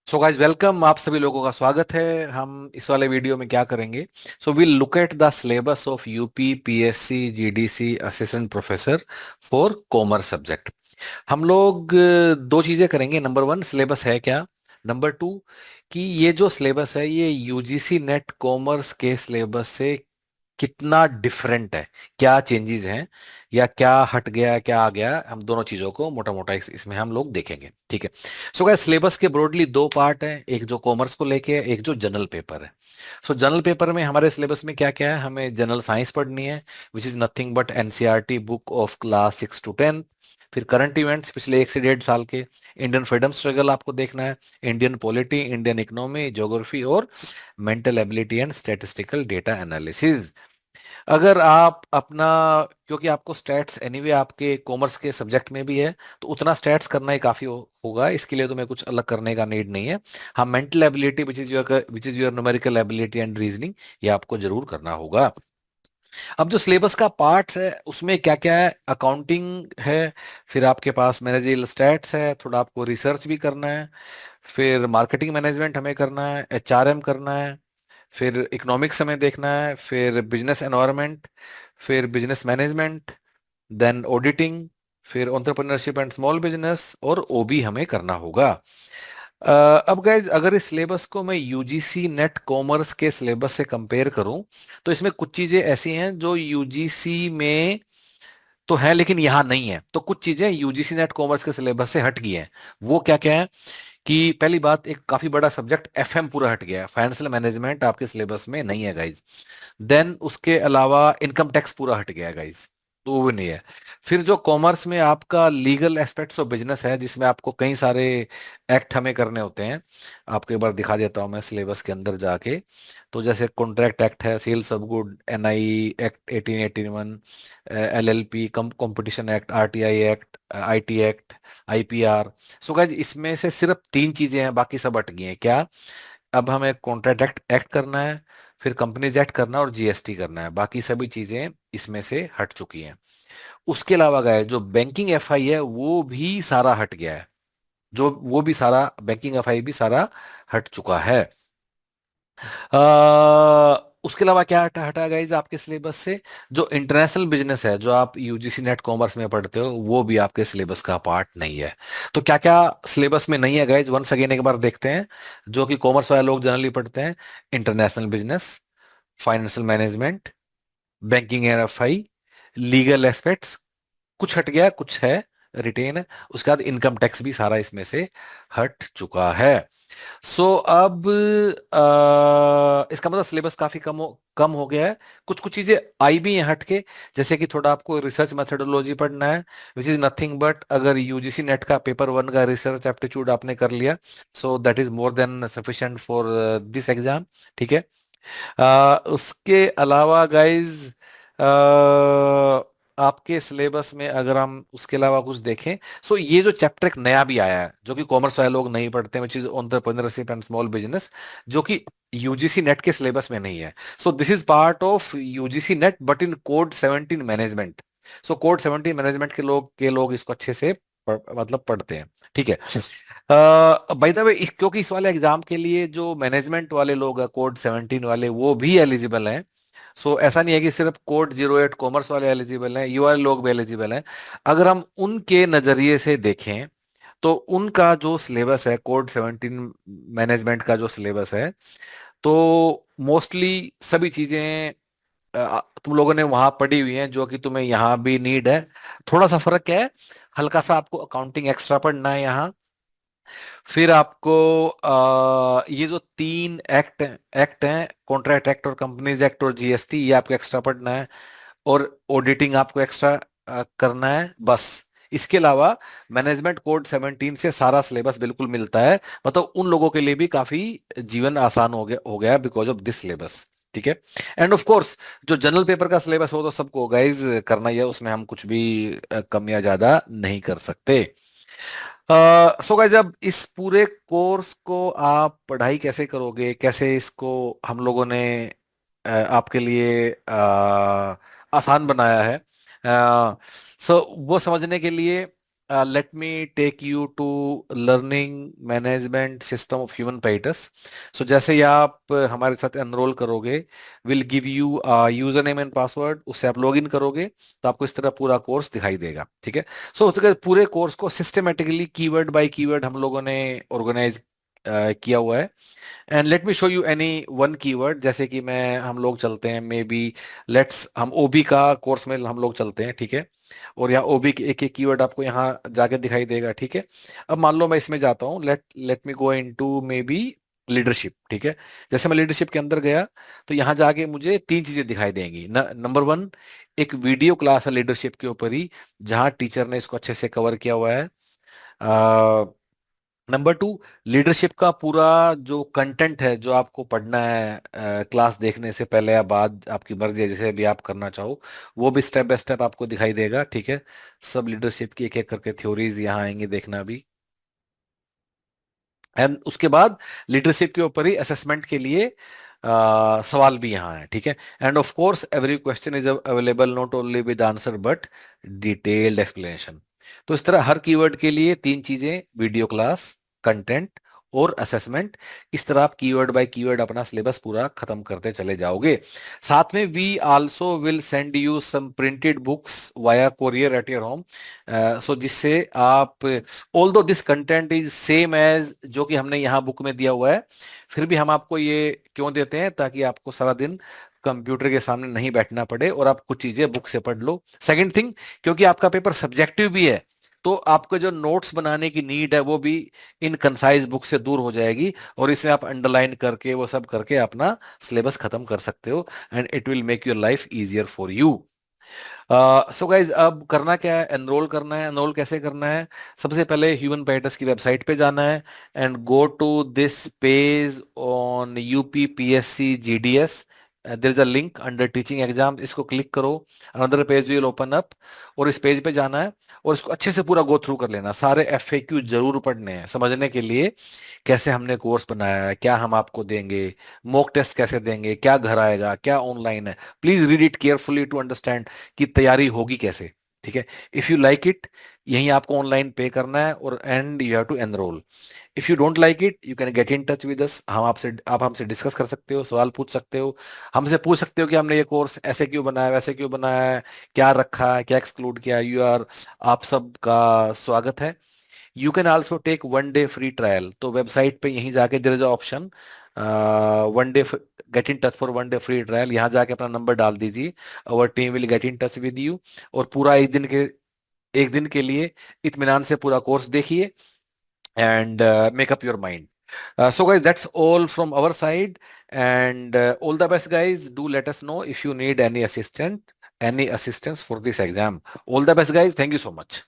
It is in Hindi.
सो गाइज वेलकम, आप सभी लोगों का स्वागत है। हम इस वाले वीडियो में क्या करेंगे? So we'll look at the syllabus of UP PSC GDC assistant professor for commerce subject. हम लोग दो चीजें करेंगे। नंबर वन, सिलेबस है क्या। नंबर टू, कि ये जो सिलेबस है ये यूजीसी नेट कॉमर्स के सिलेबस से कितना डिफरेंट है, क्या चेंजेस हैं, या क्या हट गया क्या आ गया। हम दोनों चीजों को मोटा मोटा इसमें हम लोग देखेंगे, ठीक है। सो गाइस, सिलेबस के ब्रॉडली दो पार्ट हैं, एक जो कॉमर्स को लेके है, एक जो जनरल पेपर है। सो जनरल पेपर में हमारे सिलेबस में क्या क्या है? हमें जनरल साइंस पढ़नी है, which is nothing but NCERT book of class 6 to 10। फिर करंट इवेंट्स पिछले 1 से 1.5 साल के, इंडियन फ्रीडम स्ट्रगल आपको देखना है, Indian polity, Indian economy, geography और mental ability and statistical data analysis. अगर आप अपना, क्योंकि आपको स्टैट्स एनीवे आपके कॉमर्स के सब्जेक्ट में भी है, तो उतना स्टैट्स करना ही काफी होगा। इसके लिए तो मैं कुछ अलग करने का नीड नहीं है। हाँ, mental ability which is your numerical ability and reasoning, ये आपको जरूर करना होगा। अब जो सिलेबस का पार्ट्स है उसमें क्या क्या है? अकाउंटिंग है, फिर आपके पास मैनेजरियल स्टैट्स है, थोड़ा आपको रिसर्च भी करना है, फिर मार्केटिंग मैनेजमेंट हमें करना है, एचआरएम करना है, फिर इकोनॉमिक्स हमें देखना है, फिर बिजनेस एनवायरनमेंट, फिर बिजनेस मैनेजमेंट, देन ऑडिटिंग, फिर एंटरप्रेन्योरशिप एंड स्मॉल बिजनेस, और ओबी हमें करना होगा। अ, अब गाइज, अगर इस सिलेबस को मैं यूजीसी नेट कॉमर्स के सिलेबस से कंपेयर करूं, तो इसमें कुछ चीजें ऐसी हैं जो यूजीसी में तो है लेकिन यहाँ नहीं है, तो कुछ चीजें यूजीसी नेट कॉमर्स के सिलेबस से हट गई हैं। वो क्या क्या है? कि पहली बात, एक काफी बड़ा सब्जेक्ट एफएम पूरा हट गया है, फाइनेंशियल मैनेजमेंट आपके सिलेबस में नहीं है गाइज। देन उसके अलावा इनकम टैक्स पूरा हट गया है गाइज, तो वो भी नहीं है। फिर जो कॉमर्स में आपका लीगल एस्पेक्ट्स ऑफ बिजनेस है, जिसमें आपको कई सारे एक्ट हमें करने होते हैं, आपको एक बार दिखा देता हूं मैं सिलेबस के अंदर जाके। तो जैसे कॉन्ट्रैक्ट एक्ट है, sales of good, NI act 1881, LLP, competition act, RTI act, IT act, IPR. So guys, इसमें से सिर्फ तीन चीजें हैं, बाकी सब हट गई हैं। क्या? अब हमें कॉन्ट्रैक्ट एक्ट एक्ट करना है, फिर कंपनीज एक्ट करना है, और जीएसटी करना है। बाकी सभी चीजें इसमें से हट चुकी हैं। उसके अलावा गए जो बैंकिंग एफआई है वो भी सारा हट गया है, जो वो भी सारा बैंकिंग एफआई भी सारा हट चुका है। उसके अलावा क्या हटा हटा गाइज आपके सिलेबस से? जो इंटरनेशनल बिजनेस है, जो आप यूजीसी नेट कॉमर्स में पढ़ते हो, वो भी आपके सिलेबस का पार्ट नहीं है। तो क्या क्या सिलेबस में नहीं है गाइज, वंस अगेन एक बार देखते हैं। जो कि कॉमर्स वाले लोग जनरली पढ़ते हैं: international business, financial management, banking and FI, legal aspects, कुछ हट गया, कुछ है रिटेन है। उसके बाद इनकम टैक्स भी सारा इसमें से हट चुका है। सो अब इसका मतलब सिलेबस काफी कम हो गया है। कुछ कुछ चीजें आई भी हैं हट के, जैसे कि थोड़ा आपको रिसर्च मेथोडोलॉजी पढ़ना है, विच इज नथिंग बट, अगर यूजीसी नेट का पेपर वन का रिसर्च एप्टीट्यूड आपने कर लिया, so that is more than sufficient for this exam, ठीक है। उसके अलावा गाइज, आपके सिलेबस में अगर हम उसके अलावा कुछ देखें, सो ये जो चैप्टर एक नया भी आया है जो कि कॉमर्स वाले लोग नहीं पढ़ते, which is entrepreneurship and small business, जो कि यूजीसी नेट के सिलेबस में नहीं है। So this is part of UGC net but in code 17 management. So code 17 management के लोग इसको अच्छे से मतलब पढ़ते हैं, ठीक है। बाय द वे, क्योंकि इस वाले एग्जाम के लिए जो मैनेजमेंट वाले लोग हैं, कोड 17 वाले, वो भी एलिजिबल हैं। सो ऐसा नहीं है कि सिर्फ कोड 08 कॉमर्स वाले एलिजिबल हैं, यू वाले लोग भी एलिजिबल हैं। अगर हम उनके नजरिए से देखें, तो उनका जो सिलेबस है, कोड 17 मैनेजमेंट का जो सिलेबस है, तो मोस्टली सभी चीजें तुम लोगों ने वहां पढ़ी हुई हैं, जो कि तुम्हें यहाँ भी नीड है। थोड़ा सा फर्क क्या है? हल्का सा आपको अकाउंटिंग एक्स्ट्रा पढ़ना है यहाँ। फिर आपको ये जो तीन एक्ट एक्ट हैं, कॉन्ट्रैक्ट एक्ट और कंपनीज एक्ट और जीएसटी, ये आपको एक्स्ट्रा पढ़ना है। और ऑडिटिंग आपको एक्स्ट्रा करना है, बस। इसके अलावा मैनेजमेंट कोड 17 से सारा सिलेबस बिल्कुल मिलता है। मतलब उन लोगों के लिए भी काफी जीवन आसान हो गया बिकॉज ऑफ दिस सिलेबस, ठीक है। एंड ऑफ कोर्स, जो जनरल पेपर का सिलेबस हो तो सबको गाइज करना ही है, उसमें हम कुछ भी कम या ज्यादा नहीं कर सकते। सो गाइस, अब इस पूरे कोर्स को आप पढ़ाई कैसे करोगे, कैसे इसको हम लोगों ने आपके लिए आसान बनाया है, सो वो समझने के लिए let me take you to learning management system of human pietas. So जैसे ही आप हमारे साथ एनरोल करोगे, will give you user name and password, उससे आप लॉग इन करोगे तो आपको इस तरह पूरा कोर्स दिखाई देगा, ठीक है। सो पूरे कोर्स को सिस्टमेटिकली कीवर्ड बाय कीवर्ड हम लोगों ने ऑर्गेनाइज किया हुआ है। And let me show you any one keyword, जैसे कि मैं हम लोग चलते हैं, मे बी लेट्स हम ओबी का कोर्स में हम लोग चलते हैं, ठीक है। और यहाँ ओबी के एक एक कीवर्ड आपको यहाँ जाके दिखाई देगा, ठीक है। अब मान लो मैं इसमें जाता हूँ, let let me go into maybe leadership, ठीक है। जैसे मैं लीडरशिप के अंदर गया तो यहाँ जाके मुझे तीन चीजें दिखाई देंगी। नंबर वन, एक वीडियो क्लास है लीडरशिप के ऊपर ही, जहाँ टीचर ने इसको अच्छे से कवर किया हुआ है। नंबर टू, लीडरशिप का पूरा जो कंटेंट है जो आपको पढ़ना है क्लास देखने से पहले या बाद, आपकी मर्जी है, जैसे भी आप करना चाहो, वो भी स्टेप बाय स्टेप आपको दिखाई देगा, ठीक है। सब लीडरशिप की एक एक करके थ्योरीज यहाँ आएंगे, देखना भी। एंड उसके बाद लीडरशिप के ऊपर ही असेसमेंट के लिए सवाल भी यहाँ है, ठीक है। And of course every question is available not only with answer but detailed explanation. तो इस तरह हर कीवर्ड के लिए तीन चीजें, वीडियो क्लास, कंटेंट और असेसमेंट। इस तरह आप कीवर्ड बाय कीवर्ड अपना सिलेबस पूरा खत्म करते चले जाओगे। साथ में we also will send you some printed books via courier at your home, so जिससे आप, although this content is same as जो कि हमने यहाँ बुक में दिया हुआ है, फिर भी हम आपको ये क्यों देते हैं, ताकि आपको सारा दिन कंप्यूटर के सामने नहीं बैठना पड़े और आप कुछ चीजें बुक से पढ़ लो। सेकंड थिंग, क्योंकि आपका पेपर सब्जेक्टिव भी है, तो आपको जो नोट्स बनाने की नीड है वो भी इन कंसाइज बुक से दूर हो जाएगी, और इसे आप अंडरलाइन करके वो सब करके अपना सिलेबस खत्म कर सकते हो, and it will make your life easier for you. So guys, अब करना क्या है, एनरोल करना है। एनरोल कैसे करना है? सबसे पहले ह्यूमन पैटर्स की वेबसाइट पे जाना है, and go to this page on UP PSC GDS. There is a link under teaching exam, इसको क्लिक करो, another page will open up, और इस पेज पे जाना है और इसको अच्छे से पूरा गो थ्रू कर लेना। सारे एफएक्यू जरूर पढ़ने हैं, समझने के लिए कैसे हमने कोर्स बनाया है, क्या हम आपको देंगे, मॉक टेस्ट कैसे देंगे, क्या घर आएगा, क्या ऑनलाइन है। Please read it carefully to understand कि तैयारी होगी कैसे, ठीक है। इफ यू लाइक इट, यहीं आपको ऑनलाइन पे करना है, और and you have to enrol. If you don't like it, you can get in touch with us, आप हमसे डिस्कस कर सकते हो, सवाल पूछ सकते हो, हमसे पूछ सकते हो कि हमने ये कोर्स ऐसे क्यों बनाया, वैसे क्यों बनाया है, क्या रखा है, क्या एक्सक्लूड किया। यू आर, आप सब का स्वागत है। You can also take one day free trial, तो वेबसाइट पे यहीं जाके there is option one day, get in touch for one day free trial, यहाँ जाके अपना नंबर डाल दीजिए, our team will get in touch with you, और पूरा एक दिन के लिए इत्मीनान से पूरा कोर्स देखिए, and make up your mind. So guys, that's all from our side, and all the best guys. Do let us know if you need any assistance for this exam. All the best guys, thank you so much.